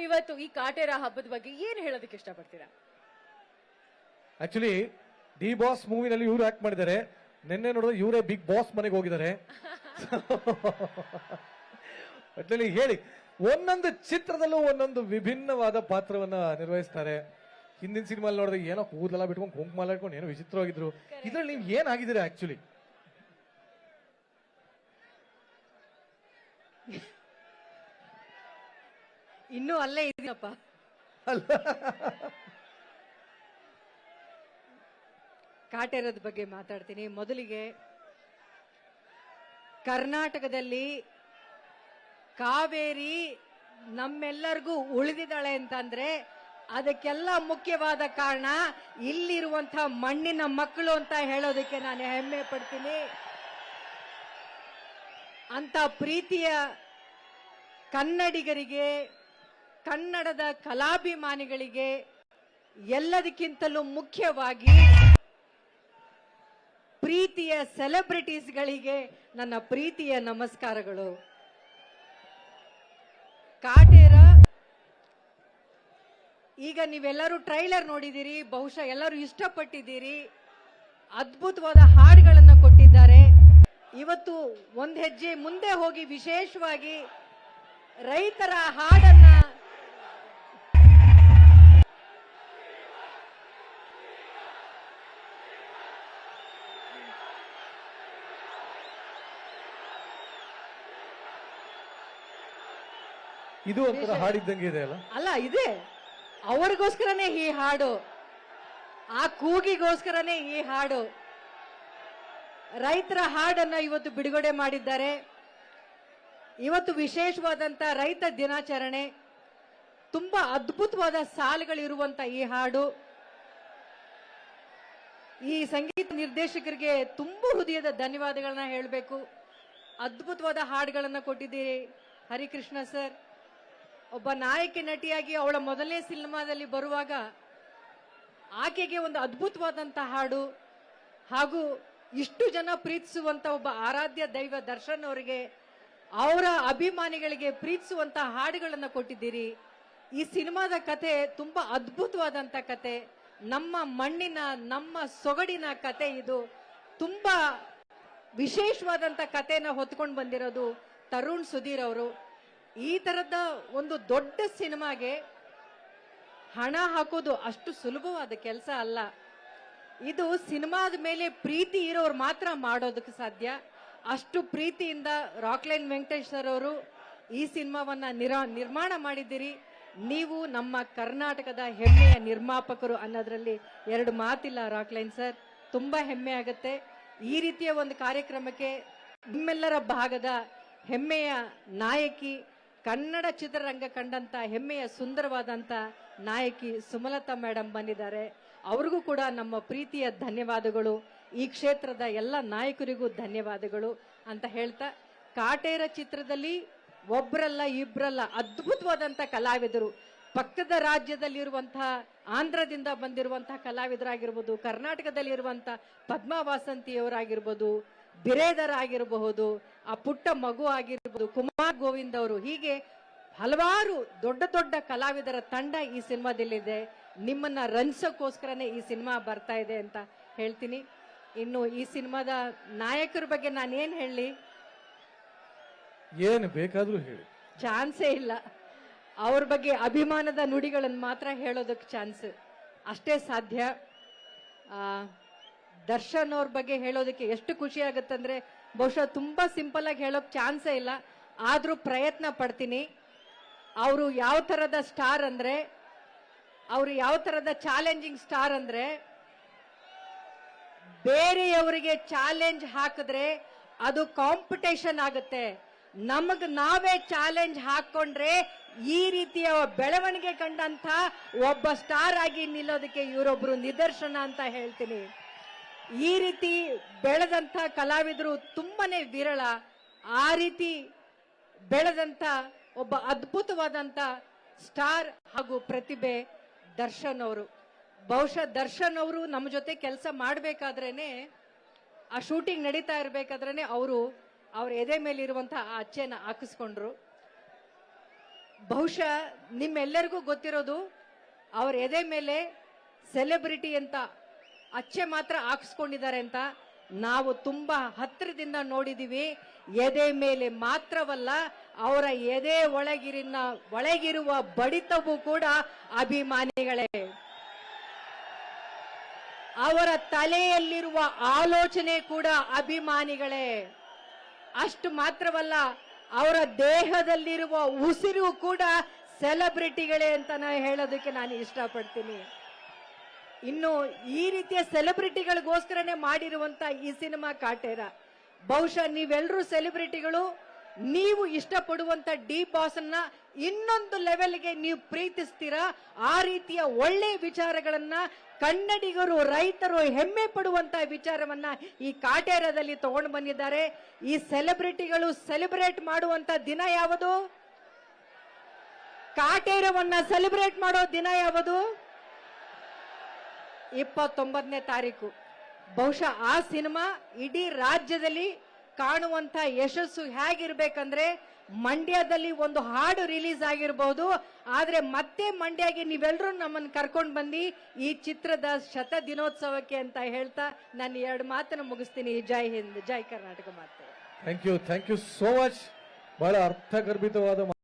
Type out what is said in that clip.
ಇವತ್ತು ಈ ಕಾಟೇರ ಹಬ್ಬದ ಬಗ್ಗೆ ಏನ್ ಹೇಳೋದಕ್ಕೆ ಇಷ್ಟಪಡ್ತೀರಾ? ಆಕ್ಚುಲಿ ಡಿ ಬಾಸ್ ಮೂವಿನಲ್ಲಿ ಇವ್ರು ಆಕ್ಟ್ ಮಾಡಿದ್ದಾರೆ. ನಿನ್ನೆ ನೋಡಿದ್ರೆ ಇವರೇ ಬಿಗ್ ಬಾಸ್ ಮನೆಗೆ ಹೋಗಿದ್ದಾರೆ. ಒಟ್ಟಿನಲ್ಲಿ ಹೇಳಿ, ಒಂದೊಂದು ಚಿತ್ರದಲ್ಲೂ ಒಂದೊಂದು ವಿಭಿನ್ನವಾದ ಪಾತ್ರವನ್ನ ನಿರ್ವಹಿಸ್ತಾರೆ. ಹಿಂದಿನ ಸಿನಿಮಾ ನೋಡಿದ್ರೆ ಏನೋ ಕೂದಲೆಲ್ಲ ಬಿಟ್ಕೊಂಡು ಕುಂಕುಮ ಇಟ್ಕೊಂಡು ಏನೋ ವಿಚಿತ್ರವಾಗಿದ್ರು. ಇದ್ರಲ್ಲಿ ನೀವು ಏನಾಗಿದ್ದೀರಾ ಆಕ್ಚುಲಿ? ಇನ್ನೂ ಅಲ್ಲೇ ಇದೀನಪ್ಪ. ಕಾಟೇರದ ಬಗ್ಗೆ ಮಾತಾಡ್ತೀನಿ. ಮೊದಲಿಗೆ ಕರ್ನಾಟಕದಲ್ಲಿ ಕಾವೇರಿ ನಮ್ಮೆಲ್ಲರಿಗೂ ಉಳಿದಿದ್ದಾಳೆ ಅಂತಂದ್ರೆ ಅದಕ್ಕೆಲ್ಲ ಮುಖ್ಯವಾದ ಕಾರಣ ಇಲ್ಲಿರುವಂತಹ ಮಣ್ಣಿನ ಮಕ್ಕಳು ಅಂತ ಹೇಳೋದಕ್ಕೆ ನಾನು ಹೆಮ್ಮೆ ಪಡ್ತೀನಿ. ಅಂತ ಪ್ರೀತಿಯ ಕನ್ನಡಿಗರಿಗೆ, ಕನ್ನಡದ ಕಲಾಭಿಮಾನಿಗಳಿಗೆ, ಎಲ್ಲದಕ್ಕಿಂತಲೂ ಮುಖ್ಯವಾಗಿ ಪ್ರೀತಿಯ ಸೆಲೆಬ್ರಿಟೀಸ್ಗಳಿಗೆ ನನ್ನ ಪ್ರೀತಿಯ ನಮಸ್ಕಾರಗಳು. ಕಾಟೇರ ಈಗ ನೀವೆಲ್ಲರೂ ಟ್ರೈಲರ್ ನೋಡಿದ್ದೀರಿ, ಬಹುಶಃ ಎಲ್ಲರೂ ಇಷ್ಟಪಟ್ಟಿದ್ದೀರಿ. ಅದ್ಭುತವಾದ ಹಾಡುಗಳನ್ನು ಕೊಟ್ಟಿದ್ದಾರೆ. ಇವತ್ತು ಒಂದು ಹೆಜ್ಜೆ ಮುಂದೆ ಹೋಗಿ ವಿಶೇಷವಾಗಿ ರೈತರ ಹಾಡನ್ನ ಇದು ಒಂಥರ ಹಾಡಿದ್ದಂಗೆ ಇದೆ ಅಲ್ಲ? ಅಲ್ಲ, ಇದೆ ಅವ್ರಿಗೋಸ್ಕರನೇ ಈ ಹಾಡು, ಆ ಕೂಗಿಗೋಸ್ಕರನೇ ಈ ಹಾಡು. ರೈತರ ಹಾಡನ್ನ ಇವತ್ತು ಬಿಡುಗಡೆ ಮಾಡಿದ್ದಾರೆ. ಇವತ್ತು ವಿಶೇಷವಾದಂತ ರೈತ ದಿನಾಚರಣೆ. ತುಂಬಾ ಅದ್ಭುತವಾದ ಸಾಲುಗಳಿರುವಂತ ಈ ಹಾಡು. ಈ ಸಂಗೀತ ನಿರ್ದೇಶಕರಿಗೆ ತುಂಬಾ ಹೃದಯದ ಧನ್ಯವಾದಗಳನ್ನ ಹೇಳಬೇಕು. ಅದ್ಭುತವಾದ ಹಾಡುಗಳನ್ನ ಕೊಟ್ಟಿದ್ದೀರಿ ಹರಿಕೃಷ್ಣ ಸರ್. ಒಬ್ಬ ನಾಯಕಿ ನಟಿಯಾಗಿ ಅವಳ ಮೊದಲನೇ ಸಿನಿಮಾದಲ್ಲಿ ಬರುವಾಗ ಆಕೆಗೆ ಒಂದು ಅದ್ಭುತವಾದಂತ ಹಾಡು, ಹಾಗೂ ಇಷ್ಟು ಜನ ಪ್ರೀತಿಸುವಂತ ಒಬ್ಬ ಆರಾಧ್ಯ ದೈವ ದರ್ಶನ್ ಅವರಿಗೆ, ಅವರ ಅಭಿಮಾನಿಗಳಿಗೆ ಪ್ರೀತಿಸುವಂತ ಹಾಡುಗಳನ್ನು ಕೊಟ್ಟಿದ್ದೀರಿ. ಈ ಸಿನಿಮಾದ ಕತೆ ತುಂಬಾ ಅದ್ಭುತವಾದಂತ ಕತೆ, ನಮ್ಮ ಮಣ್ಣಿನ, ನಮ್ಮ ಸೊಗಡಿನ ಕತೆ. ಇದು ತುಂಬಾ ವಿಶೇಷವಾದಂತ ಕತೆನ ಹೊತ್ಕೊಂಡು ಬಂದಿರೋದು ತರುಣ್ ಸುಧೀರ್ ಅವರು. ಈ ತರದ ಒಂದು ದೊಡ್ಡ ಸಿನಿಮಾಗೆ ಹಣ ಹಾಕೋದು ಅಷ್ಟು ಸುಲಭವಾದ ಕೆಲಸ ಅಲ್ಲ. ಇದು ಸಿನಿಮಾದ ಮೇಲೆ ಪ್ರೀತಿ ಇರೋರು ಮಾತ್ರ ಮಾಡೋದಕ್ಕೆ ಸಾಧ್ಯ. ಅಷ್ಟು ಪ್ರೀತಿಯಿಂದ ರಾಕ್ಲೈನ್ ವೆಂಕಟೇಶ್ ಸರ್ ಅವರು ಈ ಸಿನಿಮಾವನ್ನ ನಿರ್ಮಾಣ ಮಾಡಿದ್ದೀರಿ. ನೀವು ನಮ್ಮ ಕರ್ನಾಟಕದ ಹೆಮ್ಮೆಯ ನಿರ್ಮಾಪಕರು ಅನ್ನೋದ್ರಲ್ಲಿ ಎರಡು ಮಾತಿಲ್ಲ ರಾಕ್ಲೈನ್ ಸರ್. ತುಂಬಾ ಹೆಮ್ಮೆ ಆಗುತ್ತೆ. ಈ ರೀತಿಯ ಒಂದು ಕಾರ್ಯಕ್ರಮಕ್ಕೆ ನಿಮ್ಮೆಲ್ಲರ ಭಾಗದ ಹೆಮ್ಮೆಯ ನಾಯಕಿ, ಕನ್ನಡ ಚಿತ್ರರಂಗ ಕಂಡಂತ ಹೆಮ್ಮೆಯ ಸುಂದರವಾದಂತ ನಾಯಕಿ ಸುಮಲತಾ ಮೇಡಮ್ ಬಂದಿದ್ದಾರೆ. ಅವ್ರಿಗೂ ಕೂಡ ನಮ್ಮ ಪ್ರೀತಿಯ ಧನ್ಯವಾದಗಳು. ಈ ಕ್ಷೇತ್ರದ ಎಲ್ಲ ನಾಯಕರಿಗೂ ಧನ್ಯವಾದಗಳು ಅಂತ ಹೇಳ್ತಾ, ಕಾಟೇರ ಚಿತ್ರದಲ್ಲಿ ಒಬ್ರಲ್ಲ ಇಬ್ರಲ್ಲ ಅದ್ಭುತವಾದಂತ ಕಲಾವಿದರು, ಪಕ್ಕದ ರಾಜ್ಯದಲ್ಲಿರುವಂತಹ ಆಂಧ್ರದಿಂದ ಬಂದಿರುವಂತಹ ಕಲಾವಿದರಾಗಿರ್ಬೋದು, ಕರ್ನಾಟಕದಲ್ಲಿರುವಂತಹ ಪದ್ಮಾ ವಾಸಂತಿಯವರಾಗಿರ್ಬೋದು, ಬಿರೇದರ್ ಆಗಿರಬಹುದು, ಆ ಪುಟ್ಟ ಮಗು ಆಗಿರ್ಬೋದು, ಕುಮಾರ್ ಗೋವಿಂದ್ ಅವರು, ಹೀಗೆ ಹಲವಾರು ದೊಡ್ಡ ದೊಡ್ಡ ಕಲಾವಿದರ ತಂಡ ಈ ಸಿನಿಮಾದಲ್ಲಿದೆ. ನಿಮ್ಮನ್ನ ರಂಜಿಸೋಕ್ಕೋಸ್ಕರನೇ ಈ ಸಿನಿಮಾ ಬರ್ತಾ ಇದೆ ಅಂತ ಹೇಳ್ತೀನಿ. ಇನ್ನು ಈ ಸಿನಿಮಾದ ನಾಯಕರ ಬಗ್ಗೆ ನಾನೇನ್ ಹೇಳಿ, ಏನು ಬೇಕಾದ್ರೂ ಹೇಳಿ, ಚಾನ್ಸೇ ಇಲ್ಲ. ಅವ್ರ ಬಗ್ಗೆ ಅಭಿಮಾನದ ನುಡಿಗಳನ್ನು ಮಾತ್ರ ಹೇಳೋದಕ್ಕೆ ಚಾನ್ಸ್ ಅಷ್ಟೇ ಸಾಧ್ಯ. ದರ್ಶನ್ ಅವ್ರ ಬಗ್ಗೆ ಹೇಳೋದಕ್ಕೆ ಎಷ್ಟು ಖುಷಿ ಆಗುತ್ತಂದ್ರೆ ಬಹುಶಃ ತುಂಬಾ ಸಿಂಪಲ್ ಆಗಿ ಹೇಳೋಕ್ ಚಾನ್ಸೇ ಇಲ್ಲ, ಆದ್ರೂ ಪ್ರಯತ್ನ ಪಡ್ತೀನಿ. ಅವರು ಯಾವ ತರದ ಸ್ಟಾರ್ ಅಂದ್ರೆ, ಅವರು ಯಾವ ತರದ ಚಾಲೆಂಜಿಂಗ್ ಸ್ಟಾರ್ ಅಂದ್ರೆ, ಬೇರೆಯವರಿಗೆ ಚಾಲೆಂಜ್ ಹಾಕಿದ್ರೆ ಅದು ಕಾಂಪಿಟೇಷನ್ ಆಗುತ್ತೆ. ನಮಗ್ ನಾವೇ ಚಾಲೆಂಜ್ ಹಾಕೊಂಡ್ರೆ ಈ ರೀತಿಯ ಬೆಳವಣಿಗೆ ಕಂಡಂತ ಒಬ್ಬ ಸ್ಟಾರ್ ಆಗಿ ನಿಲ್ಲೋದಕ್ಕೆ ಇವರೊಬ್ರು ನಿದರ್ಶನ ಅಂತ ಹೇಳ್ತೀನಿ. ಈ ರೀತಿ ಬೆಳೆದಂತ ಕಲಾವಿದರು ತುಂಬಾನೇ ವಿರಳ. ಆ ರೀತಿ ಬೆಳೆದಂತ ಒಬ್ಬ ಅದ್ಭುತವಾದಂತ ಸ್ಟಾರ್ ಹಾಗೂ ಪ್ರತಿಭೆ ದರ್ಶನ್ ಅವರು. ಬಹುಶಃ ದರ್ಶನ್ ಅವರು ನಮ್ಮ ಜೊತೆ ಕೆಲಸ ಮಾಡಬೇಕಾದ್ರೇನೆ, ಆ ಶೂಟಿಂಗ್ ನಡೀತಾ ಇರಬೇಕಾದ್ರೇನೆ ಅವರು ಅವ್ರ ಎದೆ ಮೇಲೆ ಇರುವಂತಹ ಆ ಅಚ್ಚೆನ ಹಾಕಿಸ್ಕೊಂಡ್ರು. ಬಹುಶಃ ನಿಮ್ಮೆಲ್ಲರಿಗೂ ಗೊತ್ತಿರೋದು ಅವ್ರ ಎದೆ ಮೇಲೆ ಸೆಲೆಬ್ರಿಟಿ ಅಂತ ಅಚ್ಚೆ ಮಾತ್ರ ಹಾಕಿಸ್ಕೊಂಡಿದ್ದಾರೆ ಅಂತ ನಾವು ತುಂಬಾ ಹತ್ತಿರದಿಂದ ನೋಡಿದೀವಿ. ಎದೆ ಮೇಲೆ ಮಾತ್ರವಲ್ಲ, ಅವರ ಎದೆ ಒಳಗಿರುವ ಬಡಿತವೂ ಕೂಡ ಅಭಿಮಾನಿಗಳೇ. ಅವರ ತಲೆಯಲ್ಲಿರುವ ಆಲೋಚನೆ ಕೂಡ ಅಭಿಮಾನಿಗಳೇ. ಅಷ್ಟು ಮಾತ್ರವಲ್ಲ, ಅವರ ದೇಹದಲ್ಲಿರುವ ಉಸಿರು ಕೂಡ ಸೆಲೆಬ್ರಿಟಿಗಳೇ ಅಂತ ಹೇಳೋದಕ್ಕೆ ನಾನು ಇಷ್ಟಪಡ್ತೀನಿ. ಇನ್ನು ಈ ರೀತಿಯ ಸೆಲೆಬ್ರಿಟಿಗಳಿಗೋಸ್ಕರನೇ ಮಾಡಿರುವಂತ ಈ ಸಿನಿಮಾ ಕಾಟೇರ. ಬಹುಶಃ ನೀವೆಲ್ಲರೂ ಸೆಲೆಬ್ರಿಟಿಗಳು, ನೀವು ಇಷ್ಟಪಡುವಂತ ಡಿ ಬಾಸ್ ಅನ್ನ ಇನ್ನೊಂದು ಲೆವೆಲ್ಗೆ ನೀವು ಪ್ರೀತಿಸ್ತೀರಾ. ಆ ರೀತಿಯ ಒಳ್ಳೆ ವಿಚಾರಗಳನ್ನ ಕನ್ನಡಿಗರು, ರೈತರು ಹೆಮ್ಮೆ ಪಡುವಂತ ವಿಚಾರವನ್ನ ಈ ಕಾಟೇರದಲ್ಲಿ ತಗೊಂಡು ಬಂದಿದ್ದಾರೆ. ಈ ಸೆಲೆಬ್ರಿಟಿಗಳು ಸೆಲೆಬ್ರೇಟ್ ಮಾಡುವಂತ ದಿನ ಯಾವುದು? ಕಾಟೇರವನ್ನ ಸೆಲೆಬ್ರೇಟ್ ಮಾಡೋ ದಿನ ಯಾವುದು? 29ನೇ ತಾರೀಕು. ಬಹುಶಃ ಆ ಸಿನಿಮಾ ಇಡೀ ರಾಜ್ಯದಲ್ಲಿ ಕಾಣುವಂತ ಯಶಸ್ಸು ಹೇಗಿರ್ಬೇಕಂದ್ರೆ, ಮಂಡ್ಯದಲ್ಲಿ ಒಂದು ಹಾಡು ರಿಲೀಸ್ ಆಗಿರಬಹುದು, ಆದ್ರೆ ಮತ್ತೆ ಮಂಡ್ಯಗೆ ನೀವೆಲ್ಲರೂ ನಮ್ಮನ್ನು ಕರ್ಕೊಂಡು ಬಂದು ಈ ಚಿತ್ರದ ಶತ ದಿನೋತ್ಸವಕ್ಕೆ ಅಂತ ಹೇಳ್ತಾ ನಾನು 2 ಮಾತನ್ನು ಮುಗಿಸ್ತೀನಿ. ಜೈ ಹಿಂದ್, ಜೈ ಕರ್ನಾಟಕ ಮಾತೆ. Thank you so much. ಬಹಳ ಅರ್ಥಗರ್ಭಿತವಾದ